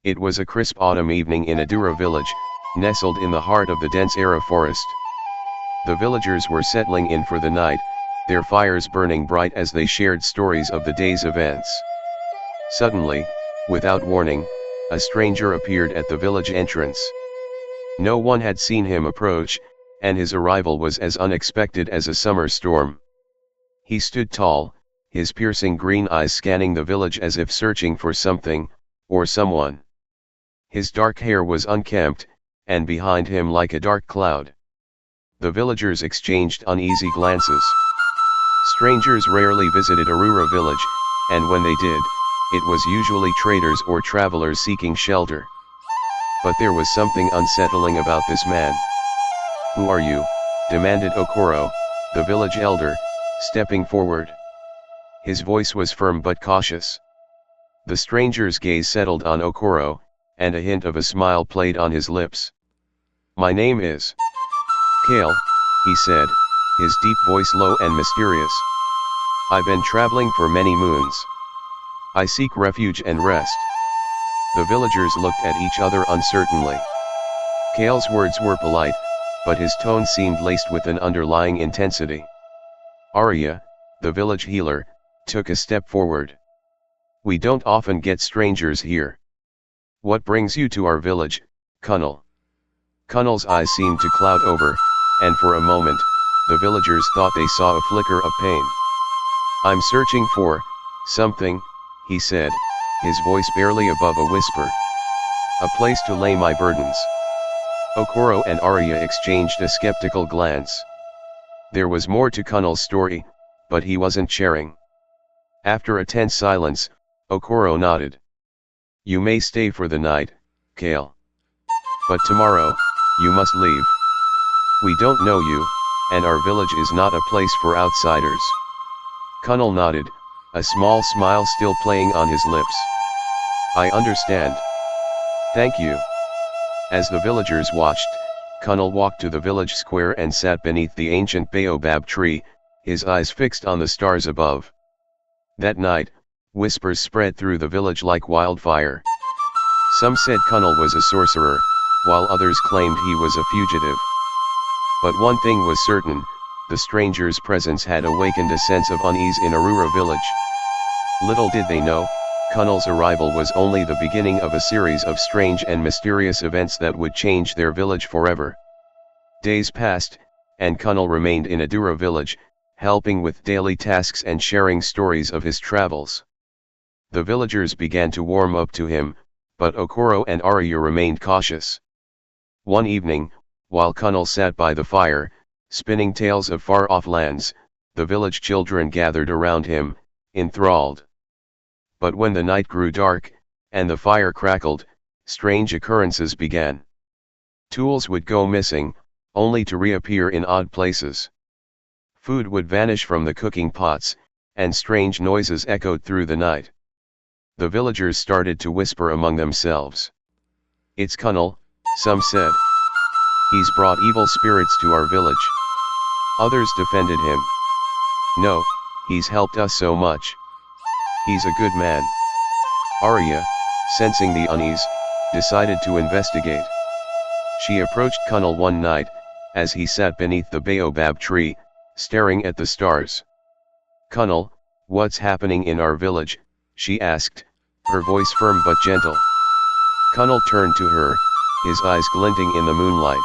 It was a crisp autumn evening in Arura Village, nestled in the heart of the dense Aara Forest. The villagers were settling in for the night, their fires burning bright as they shared stories of the day's events. Suddenly, without warning, a stranger appeared at the village entrance. No one had seen him approach, and his arrival was as unexpected as a summer storm. He stood tall, his piercing green eyes scanning the village as if searching for something, or someone. His dark hair was unkempt, and behind him like a dark cloud. The villagers exchanged uneasy glances. Strangers rarely visited Arura Village, and when they did, it was usually traders or travelers seeking shelter. But there was something unsettling about this man. "Who are you?" demanded Okoro, the village elder, stepping forward. His voice was firm but cautious. The stranger's gaze settled on Okoro, and a hint of a smile played on his lips. "My name is Kael," he said, his deep voice low and mysterious. "I've been traveling for many moons. I seek refuge and rest." The villagers looked at each other uncertainly. Kael's words were polite, but his tone seemed laced with an underlying intensity. Arya, the village healer, took a step forward. "We don't often get strangers here. What brings you to our village, Kael?" Kael's eyes seemed to cloud over, and for a moment, the villagers thought they saw a flicker of pain. "I'm searching for something," he said, his voice barely above a whisper. "A place to lay my burdens." Okoro and Arya exchanged a skeptical glance. There was more to Kael's story, but he wasn't sharing. After a tense silence, Okoro nodded. "You may stay for the night, Kael. But tomorrow, you must leave. We don't know you, and our village is not a place for outsiders." Kael nodded, a small smile still playing on his lips. "I understand. Thank you." As the villagers watched, Kael walked to the village square and sat beneath the ancient baobab tree, his eyes fixed on the stars above. That night, whispers spread through the village like wildfire. Some said Kael was a sorcerer, while others claimed he was a fugitive. But one thing was certain, the stranger's presence had awakened a sense of unease in Arura Village. Little did they know, Kael's arrival was only the beginning of a series of strange and mysterious events that would change their village forever. Days passed, and Kael remained in Arura Village, helping with daily tasks and sharing stories of his travels. The villagers began to warm up to him, but Okoro and Arya remained cautious. One evening, while Kael sat by the fire, spinning tales of far-off lands, the village children gathered around him, enthralled. But when the night grew dark, and the fire crackled, strange occurrences began. Tools would go missing, only to reappear in odd places. Food would vanish from the cooking pots, and strange noises echoed through the night. The villagers started to whisper among themselves. "It's Kael," some said. "He's brought evil spirits to our village." Others defended him. "No, he's helped us so much. He's a good man." Arya, sensing the unease, decided to investigate. She approached Kael one night, as he sat beneath the baobab tree, staring at the stars. "Kael, what's happening in our village?" she asked, her voice firm but gentle. Kael turned to her, his eyes glinting in the moonlight.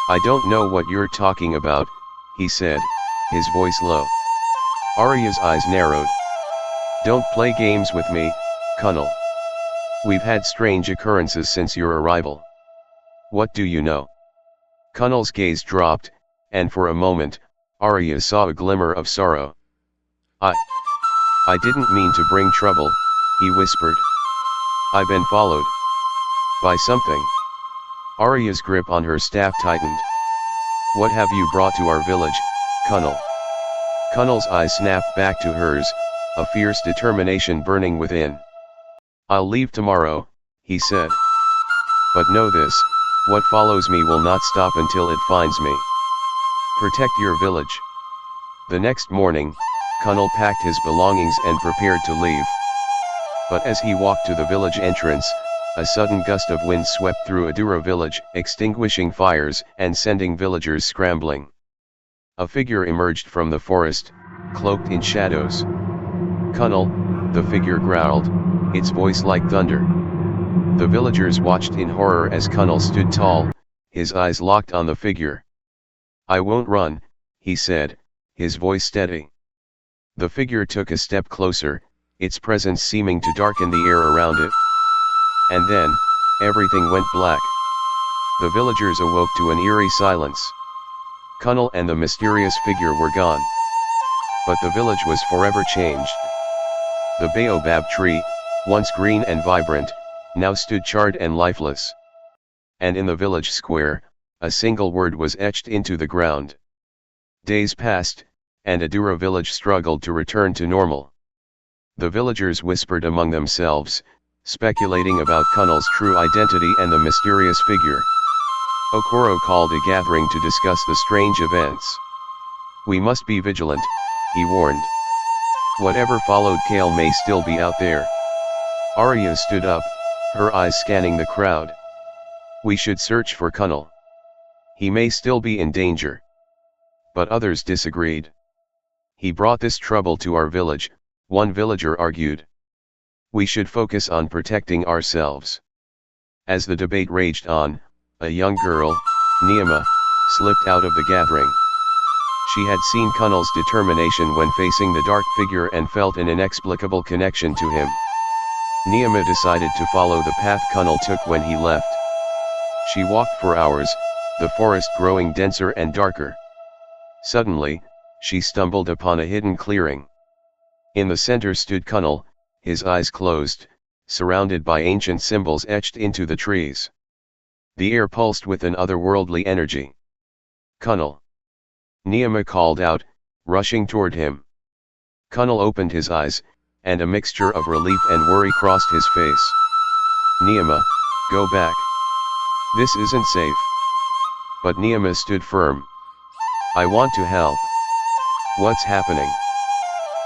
"I don't know what you're talking about," he said, his voice low. Arya's eyes narrowed. "Don't play games with me, Kael. We've had strange occurrences since your arrival. What do you know?" Kael's gaze dropped, and for a moment, Arya saw a glimmer of sorrow. I didn't mean to bring trouble," he whispered. "I've been followed by something." Arya's grip on her staff tightened. "What have you brought to our village, Kael?" Kael's eyes snapped back to hers, a fierce determination burning within. "I'll leave tomorrow," he said. "But know this, what follows me will not stop until it finds me. Protect your village." The next morning, Kael packed his belongings and prepared to leave. But as he walked to the village entrance, a sudden gust of wind swept through Arura Village, extinguishing fires and sending villagers scrambling. A figure emerged from the forest, cloaked in shadows. "Kael," the figure growled, its voice like thunder. The villagers watched in horror as Kael stood tall, his eyes locked on the figure. "I won't run," he said, his voice steady. The figure took a step closer, its presence seeming to darken the air around it. And then, everything went black. The villagers awoke to an eerie silence. Kael and the mysterious figure were gone. But the village was forever changed. The baobab tree, once green and vibrant, now stood charred and lifeless. And in the village square, a single word was etched into the ground. Days passed, and Arura Village struggled to return to normal. The villagers whispered among themselves, speculating about Kael's true identity and the mysterious figure. Okoro called a gathering to discuss the strange events. "We must be vigilant," he warned. "Whatever followed Kael may still be out there." Arya stood up, her eyes scanning the crowd. "We should search for Kael. He may still be in danger." But others disagreed. "He brought this trouble to our village," one villager argued. "We should focus on protecting ourselves." As the debate raged on, a young girl, Niama, slipped out of the gathering. She had seen Kael's determination when facing the dark figure and felt an inexplicable connection to him. Niama decided to follow the path Kael took when he left. She walked for hours, the forest growing denser and darker. Suddenly, she stumbled upon a hidden clearing. In the center stood Kael, his eyes closed, surrounded by ancient symbols etched into the trees. The air pulsed with an otherworldly energy. "Kael!" Niama called out, rushing toward him. Kael opened his eyes, and a mixture of relief and worry crossed his face. "Niama, go back. This isn't safe." But Niama stood firm. "I want to help." "What's happening?"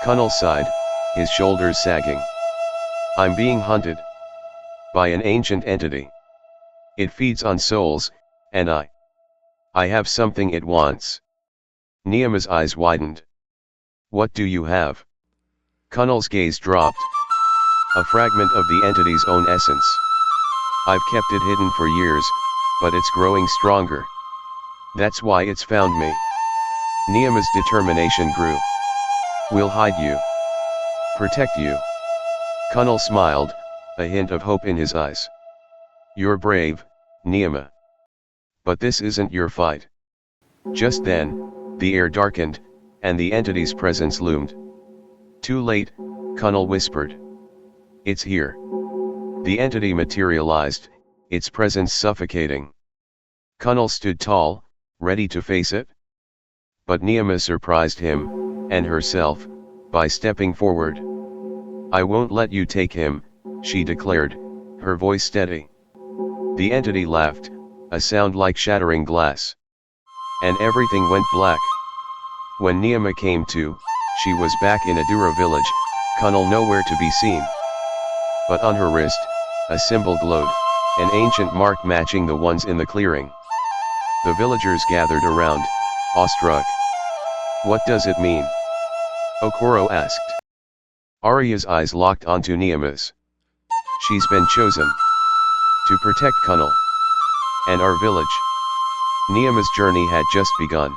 Kael sighed, his shoulders sagging. "I'm being hunted. By an ancient entity. It feeds on souls, and I have something it wants." Niama's eyes widened. "What do you have?" Kael's gaze dropped. "A fragment of the entity's own essence. I've kept it hidden for years, but it's growing stronger. That's why it's found me." Niama's determination grew. "We'll hide you. Protect you." Kael smiled, a hint of hope in his eyes. "You're brave, Niama. But this isn't your fight." Just then, the air darkened, and the entity's presence loomed. "Too late," Kael whispered. "It's here." The entity materialized, its presence suffocating. Kael stood tall, ready to face it. But Niama surprised him, and herself, by stepping forward. "I won't let you take him," she declared, her voice steady. The entity laughed, a sound like shattering glass. And everything went black. When Niama came to, she was back in Arura Village, Kael nowhere to be seen. But on her wrist, a symbol glowed, an ancient mark matching the ones in the clearing. The villagers gathered around, awestruck. "What does it mean?" Okoro asked. Arya's eyes locked onto Niama's. "She's been chosen to protect Kael and our village." Niama's journey had just begun.